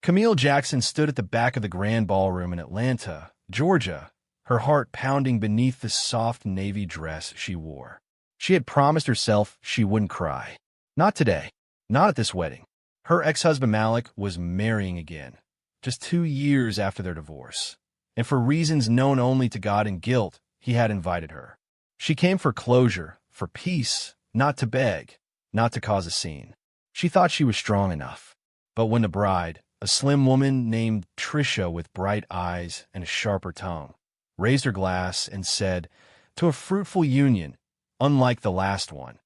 Camille Jackson stood at the back of the Grand Ballroom in Atlanta, Georgia, her heart pounding beneath the soft navy dress she wore. She had promised herself she wouldn't cry. Not today. Not at this wedding. Her ex-husband Malik was marrying again, just 2 years after their divorce. And for reasons known only to God and guilt, he had invited her. She came for closure, for peace, not to beg, not to cause a scene. She thought she was strong enough. But when the bride, a slim woman named Trisha with bright eyes and a sharper tongue, raised her glass and said, "To a fruitful union, unlike the last one,"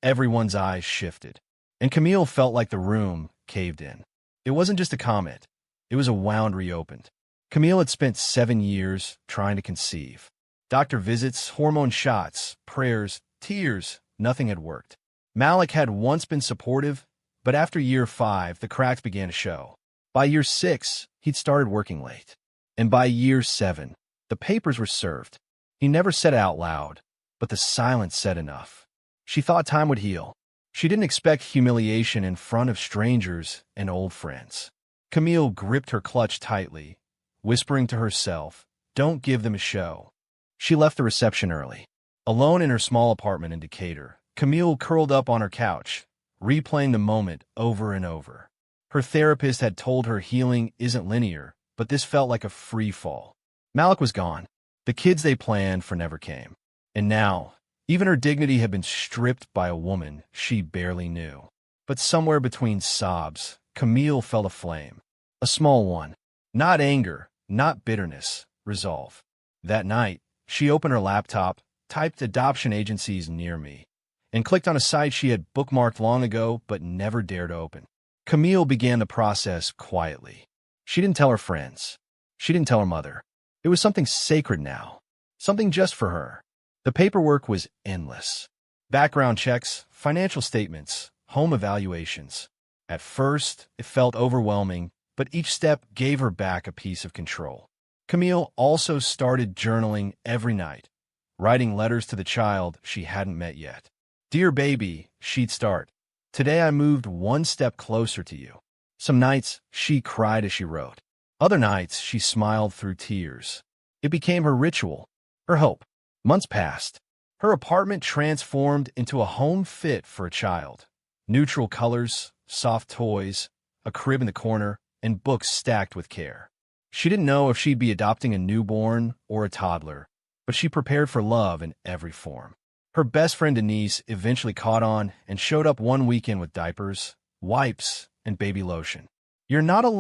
everyone's eyes shifted. And Camille felt like the room caved in. It wasn't just a comment. It was a wound reopened. Camille had spent 7 years trying to conceive. Doctor visits, hormone shots, prayers, tears, nothing had worked. Malik had once been supportive, but after year 5, the cracks began to show. By year 6, he'd started working late. And by year 7, the papers were served. He never said it out loud, but the silence said enough. She thought time would heal. She didn't expect humiliation in front of strangers and old friends. Camille gripped her clutch tightly, whispering to herself, "Don't give them a show." She left the reception early. Alone in her small apartment in Decatur, Camille curled up on her couch, replaying the moment over and over. Her therapist had told her healing isn't linear, but this felt like a free fall. Malik was gone. The kids they planned for never came. And now, even her dignity had been stripped by a woman she barely knew. But somewhere between sobs, Camille felt a flame. A small one. Not anger, not bitterness, resolve. That night, she opened her laptop, typed adoption agencies near me, and clicked on a site she had bookmarked long ago but never dared to open. Camille began the process quietly. She didn't tell her friends. She didn't tell her mother. It was something sacred now. Something just for her. The paperwork was endless. Background checks, financial statements, home evaluations. At first, it felt overwhelming, but each step gave her back a piece of control. Camille also started journaling every night, writing letters to the child she hadn't met yet. "Dear baby," she'd start, "today I moved one step closer to you." Some nights, she cried as she wrote. Other nights, she smiled through tears. It became her ritual, her hope. Months passed. Her apartment transformed into a home fit for a child. Neutral colors, soft toys, a crib in the corner, and books stacked with care. She didn't know if she'd be adopting a newborn or a toddler, but she prepared for love in every form. Her best friend Denise eventually caught on and showed up one weekend with diapers, wipes, and baby lotion. "You're not alone."